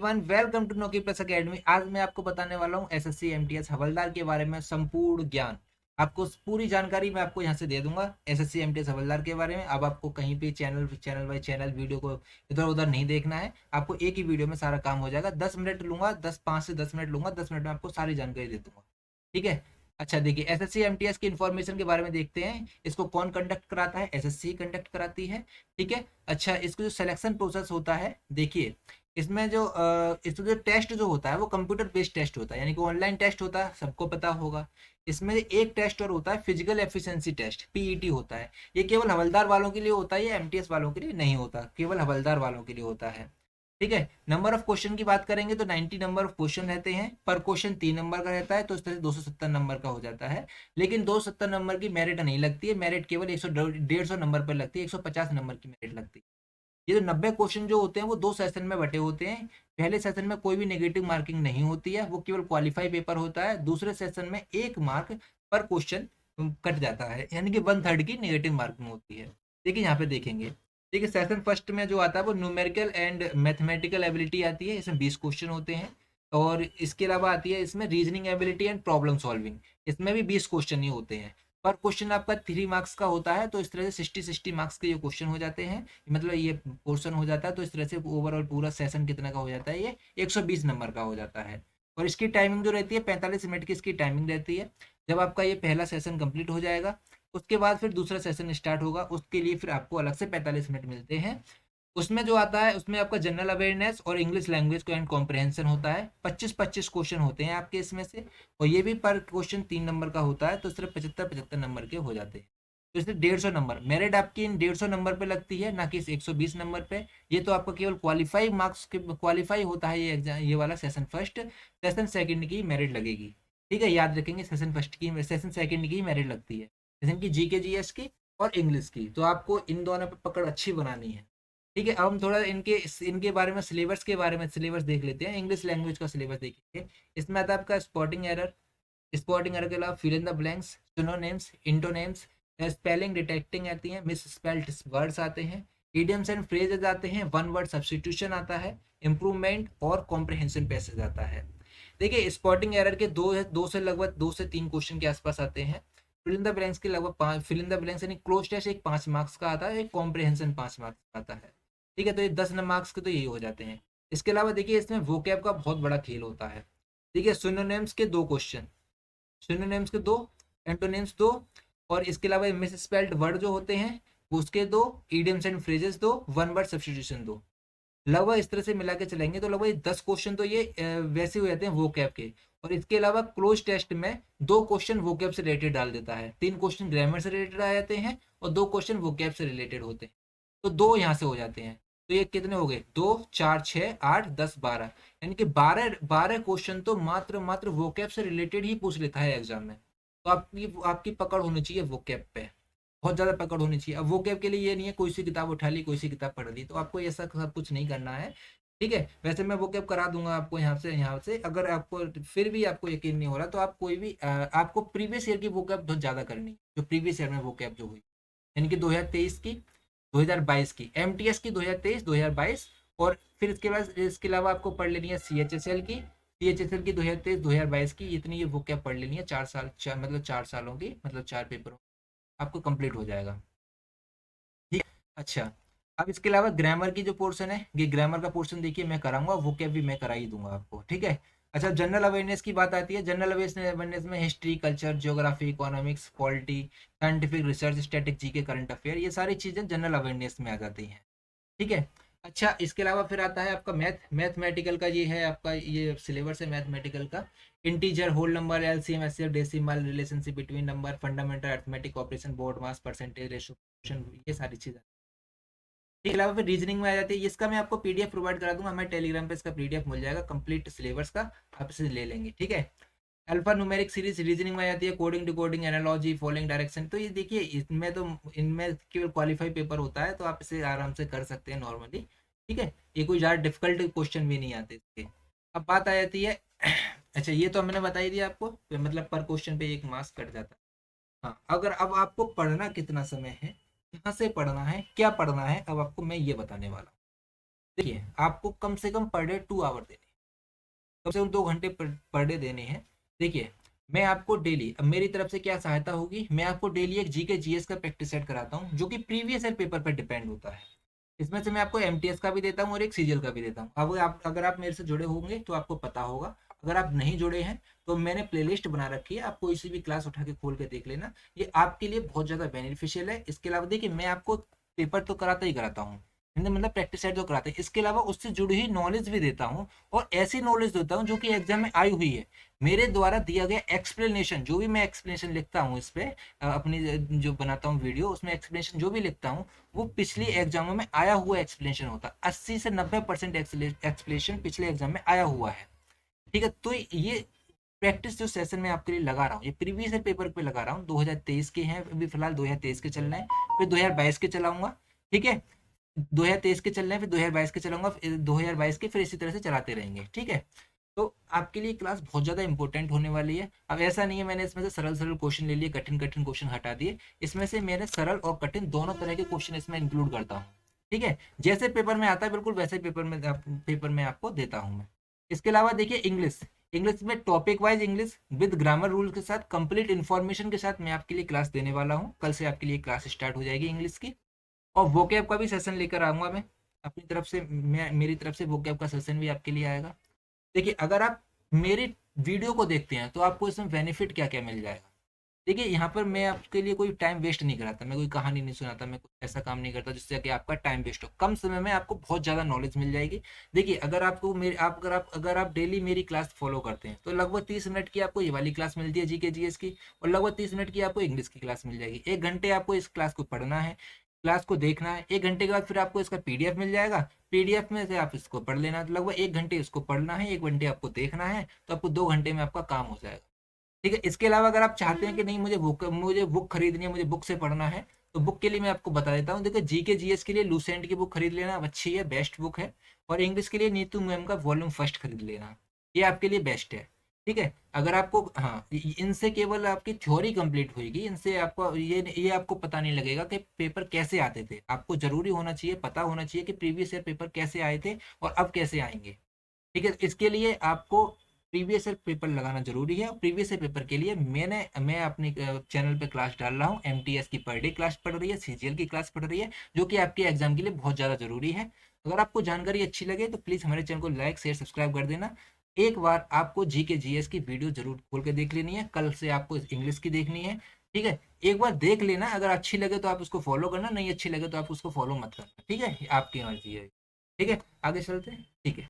Everyone, welcome to Noki plus academy. आज मैं आपको बताने वाला हूँ एसएससी एमटीएस हवलदार के बारे में संपूर्ण ज्ञान। आपको पूरी जानकारी मैं आपको यहाँ से दे दूंगा एसएससी एमटीएस हवलदार के बारे में। अब आपको कहीं पे channel channel by channel video को इधर उधर नहीं देखना है, आपको एक ही वीडियो में सारा काम हो जाएगा। 10 मिनट लूंगा, 5 से 10 मिनट लूंगा, 10 मिनट में आपको सारी जानकारी दे दूंगा। ठीक है। अच्छा देखिए, एसएससी एमटीएस की इन्फॉर्मेशन के बारे में देखते हैं। इसको कौन कंडक्ट कराता है? एसएससी कंडक्ट कराती है। ठीक है। अच्छा, इसको जो सिलेक्शन प्रोसेस होता है, देखिए इसमें जो टेस्ट जो होता है वो कंप्यूटर बेस्ड टेस्ट होता है, यानी कि ऑनलाइन टेस्ट होता है, सबको पता होगा। इसमें एक टेस्ट और होता है फिजिकल एफिशिएंसी टेस्ट, पीईटी होता है। ये केवल हवलदार वालों के लिए होता है, ये एमटीएस वालों के लिए नहीं होता, केवल हवलदार वालों के लिए होता है। ठीक है। नंबर ऑफ क्वेश्चन की बात करेंगे तो 90 नंबर ऑफ क्वेश्चन रहते हैं। पर क्वेश्चन 3 नंबर का रहता है, तो इस तरह से 270 नंबर का हो जाता है। लेकिन 270 नंबर की मेरिट नहीं लगती है, मेरिट केवल 150 नंबर पर लगती है, 150 नंबर की मेरिट लगती है। ये जो 90 क्वेश्चन जो होते हैं वो 2 सेशन में बटे होते हैं। पहले सेशन में कोई भी नेगेटिव मार्किंग नहीं होती है, वो केवल क्वालिफाई पेपर होता है। दूसरे सेशन में 1 मार्क पर क्वेश्चन कट जाता है, यानी कि 1/3 की नेगेटिव मार्किंग होती है। देखिए यहाँ पे देखेंगे, देखिए सेशन फर्स्ट में जो आता है वो न्यूमेरिकल एंड मैथमेटिकल एबिलिटी आती है, इसमें 20 क्वेश्चन होते हैं। और इसके अलावा आती है इसमें reasoning ability and problem solving, इसमें भी 20 क्वेश्चन ही होते हैं। पर क्वेश्चन आपका 3 मार्क्स का होता है, तो इस तरह से 60 मार्क्स के ये क्वेश्चन हो जाते हैं, मतलब ये पोर्शन हो जाता है। तो इस तरह से ओवरऑल पूरा सेशन कितना का हो जाता है, ये 120 नंबर का हो जाता है। और इसकी टाइमिंग जो रहती है 45 मिनट की इसकी टाइमिंग रहती है। जब आपका ये पहला सेशन कंप्लीट हो जाएगा, उसके बाद फिर दूसरा सेशन स्टार्ट होगा, उसके लिए फिर आपको अलग से 45 मिनट मिलते हैं। उसमें जो आता है उसमें आपका जनरल अवेयरनेस और इंग्लिश लैंग्वेज को एंड कॉम्प्रहेंशन होता है। 25-25 क्वेश्चन होते हैं आपके इसमें से, और ये भी पर क्वेश्चन 3 नंबर का होता है, तो सिर्फ 75-75 नंबर के हो जाते हैं। तो इसलिए 150 नंबर मेरिट आपकी इन 150 नंबर पे लगती है, ना कि इस 120 नंबर पे। ये तो आपका केवल क्वालिफाई मार्क्स के क्वालिफाई होता है ये एग्जाम, ये वाला सेशन फर्स्ट। सेशन सेकंड की मेरिट लगेगी। ठीक है, याद रखेंगे, सेशन फर्स्ट की सेशन सेकंड की मेरिट लगती है, सेशन की जीके जीएस की और इंग्लिश की। तो आपको इन दोनों पे पकड़ अच्छी बनानी है। ठीक है। अब हम थोड़ा इनके इनके बारे में, सिलेबस के बारे में सिलेबस देख लेते हैं। इंग्लिश लैंग्वेज का सिलेबस देखेंगे। इसमें आता है आपका स्पॉटिंग एरर, स्पॉटिंग एरर के अलावा fill in the blanks, synonyms, antonyms, spelling detecting आती है, मिस स्पेल्ड वर्ड्स आते हैं, इडियम्स एंड फ्रेजेस आते हैं, वन वर्ड सब्स्टिट्यूशन आता है, इंप्रूवमेंट और कॉम्प्रिहेंशन पैसेज आता है। देखिए स्पॉटिंग एरर के दो से लगभग 2 से 3 क्वेश्चन के आसपास आते हैं। फिल इन द ब्लैंक्स के लगभग 5, फिल इन द ब्लैंक्स यानी क्लोज टेस्ट एक 5 मार्क्स का आता है, एक कॉम्प्रिहेंशन 5 मार्क्स का आता है। ठीक है, तो ये 10 मार्क्स के तो यही हो जाते हैं। इसके अलावा देखिए इसमें वोकैब का बहुत बड़ा खेल होता है। देखिए सिनोनिम्स के 2 क्वेश्चन, सिनोनिम्स के 2, एंटोनिम्स 2, और इसके अलावा मिस स्पेल्ड वर्ड जो होते हैं उसके 2, idioms and phrases 2, one word substitution 2। लगभग इस तरह से मिला के चलेंगे तो लगभग 10 क्वेश्चन तो ये वैसे हो जाते हैं वोकैब के। और इसके अलावा क्लोज टेस्ट में 2 क्वेश्चन वोकैब से रिलेटेड डाल देता है, 3 क्वेश्चन ग्रामर से रिलेटेड आ जाते हैं, और 2 क्वेश्चन वोकैब से रिलेटेड होते हैं। तो 2 यहाँ से हो जाते हैं। तो ये कितने हो गए? 2, 4, 6, 8, 10, 12, यानी कि 12 क्वेश्चन तो मात्र मात्र वोकैब से रिलेटेड ही पूछ लेता है एग्जाम में। तो आपकी आपकी पकड़ होनी चाहिए वोकैब पे, बहुत ज्यादा पकड़ होनी चाहिए। अब वोकैब के लिए ये नहीं है कोई सी किताब उठा ली, कोई सी किताब पढ़ ली, तो आपको ऐसा सब कुछ नहीं करना है। ठीक है। वैसे मैं वोकैब करा दूंगा आपको यहाँ से अगर आपको फिर भी आपको यकीन नहीं हो रहा, तो आप कोई भी आपको प्रीवियस ईयर की वोकैब बहुत ज्यादा करनी है, जो प्रीवियस ईयर में वोकैब जो हुई, यानी कि 2023 की, 2022 की, एमटीएस की 2023 2022। और फिर इसके बाद इसके अलावा आपको पढ़ लेनी है सीएचएसएल की, सीएचएसएल की 2023 2022 की। इतनी ये वोकैब पढ़ लेनी है, 4 साल, मतलब 4 सालों की, मतलब 4 पेपरों आपको कंप्लीट हो जाएगा। ठीक। अच्छा, अब इसके अलावा ग्रामर की जो पोर्शन है, ये ग्रामर का पोर्शन देखिए मैं कराऊंगा, वो क्या भी मैं करा ही दूंगा आपको। ठीक है। अच्छा, जनरल अवेयरनेस की बात आती है। जनरल अवेयरनेस में history, culture, geography, economics, polity, scientific research, static, GK, current affair, ये सारी चीजें जनरल अवेयरनेस में आ जाती हैं। ठीक है। अच्छा, इसके अलावा फिर आता है आपका मैथमेटिकल का, ये है आपका, ये सिलेबस है मैथमेटिकल का। Integer, whole number, LCM, HCF, decimal, relationship between number, fundamental arithmetic operation, BODMAS, percentage, ratio, ये सारी चीजें। इसके अलावा फिर रीजनिंग में आ जाती है। इसका मैं आपको पीडीएफ प्रोवाइड करा दूंगा, हमारे टेलीग्राम पे इसका पीडीएफ मिल जाएगा कंप्लीट सिलेबस का, आप इसे ले लेंगे। ठीक है। अल्फा न्यूमेरिक सीरीज रीजनिंग में आ जाती है, coding, decoding, analogy, following direction. तो ये देखिए इसमें तो, इनमें केवल क्वालिफाई पेपर होता है, तो आप इसे आराम से कर सकते हैं नॉर्मली। ठीक है। ये कोई ज़्यादा डिफिकल्ट क्वेश्चन भी नहीं आते इसके। अब बात आ जाती है अच्छा, ये तो मैंने बता ही दिया आपको, मतलब पर क्वेश्चन पे 1 मार्क्स कट जाता है। हाँ, अगर अब आपको पढ़ना कितना समय है, कहाँ से पढ़ना है, क्या पढ़ना है, अब आपको मैं ये बताने वाला हूँ। देखिए आपको कम से कम पर डे 2 आवर देने, कम से कम 2 घंटे पर डे देने हैं। देखिए मैं आपको डेली, अब मेरी तरफ से क्या सहायता होगी, मैं आपको डेली एक जीके जीएस का प्रैक्टिस सेट कराता हूँ जो कि प्रीवियस ईयर पेपर पर डिपेंड होता है। इसमें से मैं आपको एमटीएस का भी देता हूँ और एक सीजीएल का भी देता हूँ। अब आप अगर आप मेरे से जुड़े होंगे तो आपको पता होगा, अगर आप नहीं जुड़े हैं तो मैंने प्लेलिस्ट बना रखी है, आप कोई सी भी क्लास उठा के खोल के देख लेना, ये आपके लिए बहुत ज़्यादा बेनिफिशियल है। इसके अलावा देखिए मैं आपको पेपर तो कराता ही कराता हूँ, मतलब प्रैक्टिस सेट तो कराते हैं, इसके अलावा उससे जुड़ी हुई नॉलेज भी देता हूँ और ऐसी नॉलेज देता हूँ जो कि एग्जाम में आई हुई है। मेरे द्वारा दिया गया एक्सप्लेनेशन, जो भी मैं एक्सप्लेनेशन लिखता हूँ इस पे अपनी जो बनाता हूँ वीडियो, उसमें एक्सप्लेनेशन जो भी लिखता हूँ वो पिछली एग्जामों में आया हुआ एक्सप्लेनेशन होता है। 80 से 90% एक्सप्लेनेशन पिछले एग्जाम में आया हुआ है। ठीक है, तो ये प्रैक्टिस जो सेशन में आपके लिए लगा रहा हूँ, ये प्रीवियस पेपर पे लगा रहा हूँ, 2023 के हैं अभी फिलहाल, 2023 के चल रहे हैं, फिर 2022 के चलाऊंगा। ठीक है, 2023 के चल रहे हैं, फिर 2022 के चलाऊंगा, फिर 2022 के, फिर इसी तरह से चलाते रहेंगे। ठीक है, तो आपके लिए क्लास बहुत ज़्यादा इंपॉर्टेंट होने वाली है। अब ऐसा नहीं है मैंने इसमें से सरल सरल क्वेश्चन ले लिए, कठिन कठिन क्वेश्चन हटा दिए, इसमें से मैंने सरल और कठिन दोनों तरह के क्वेश्चन इसमें इंक्लूड करता हूँ। ठीक है, जैसे पेपर में आता है बिल्कुल वैसे पेपर में आपको देता हूँ मैं। इसके अलावा देखिए इंग्लिश, इंग्लिश में topic wise English with grammar rule के साथ कंप्लीट इन्फॉर्मेशन के साथ मैं आपके लिए क्लास देने वाला हूँ। कल से आपके लिए क्लास स्टार्ट हो जाएगी इंग्लिश की, और वोकैब का भी सेशन लेकर आऊंगा मैं अपनी तरफ से, मैं मेरी तरफ से वोकैब का सेशन भी आपके लिए आएगा। देखिए अगर आप मेरी वीडियो को देखते हैं तो आपको इसमें बेनिफिट क्या क्या मिल जाएगा। देखिए यहाँ पर मैं आपके लिए कोई टाइम वेस्ट नहीं कराता, मैं कोई कहानी नहीं सुनाता, मैं कुछ ऐसा काम नहीं करता जिससे कि आपका टाइम वेस्ट हो, कम समय में आपको बहुत ज़्यादा नॉलेज मिल जाएगी। देखिए अगर आपको मेरे आप अगर आप डेली मेरी क्लास फॉलो करते हैं तो लगभग 30 मिनट की आपको ये वाली क्लास मिलती है जीके जीएस की, और लगभग 30 मिनट की आपको इंग्लिश की क्लास मिल जाएगी। 1 घंटे आपको इस क्लास को पढ़ना है, क्लास को देखना है, 1 घंटे के बाद फिर आपको इसका पीडीएफ मिल जाएगा, पीडीएफ में से आप इसको पढ़ लेना, तो लगभग 1 घंटे इसको पढ़ना है, 1 घंटे आपको देखना है, तो आपको 2 घंटे में आपका काम हो जाएगा। ठीक है, इसके अलावा अगर आप चाहते हैं कि नहीं मुझे बुक खरीदनी है, मुझे बुक से पढ़ना है, तो बुक के लिए मैं आपको बता देता हूँ। देखिए जीके जीएस के लिए लूसेंट की बुक खरीद लेना, अच्छी है, बेस्ट बुक है। और इंग्लिश के लिए नीतू मैम का वॉल्यूम फर्स्ट खरीद लेना, ये आपके लिए बेस्ट है। ठीक है, अगर आपको, हाँ, इनसे केवल आपकी थ्योरी कंप्लीट होगी, इनसे आपको ये आपको पता नहीं लगेगा कि पेपर कैसे आते थे। आपको जरूरी होना चाहिए, पता होना चाहिए कि प्रीवियस ईयर पेपर कैसे आए थे और अब कैसे आएंगे। ठीक है, इसके लिए आपको प्रीवियस ईयर पेपर लगाना जरूरी है, और प्रीवियस ईयर पेपर के लिए मैं अपने चैनल पे क्लास डाल रहा हूँ। एमटीएस की पर डे क्लास पढ़ रही है, सीजीएल की क्लास पढ़ रही है, जो कि आपके एग्जाम के लिए बहुत ज़्यादा जरूरी है। अगर आपको जानकारी अच्छी लगे तो प्लीज़ हमारे चैनल को लाइक शेयर सब्सक्राइब कर देना। एक बार आपको जी के जी एस की वीडियो जरूर खोल के देख लेनी है, कल से आपको इंग्लिश की देखनी है। ठीक है, एक बार देख लेना, अगर अच्छी लगे तो आप उसको फॉलो करना, नहीं अच्छी लगे तो आप उसको फॉलो मत करना। ठीक है, आपकी मर्जी है। ठीक है, आगे चलते हैं। ठीक है।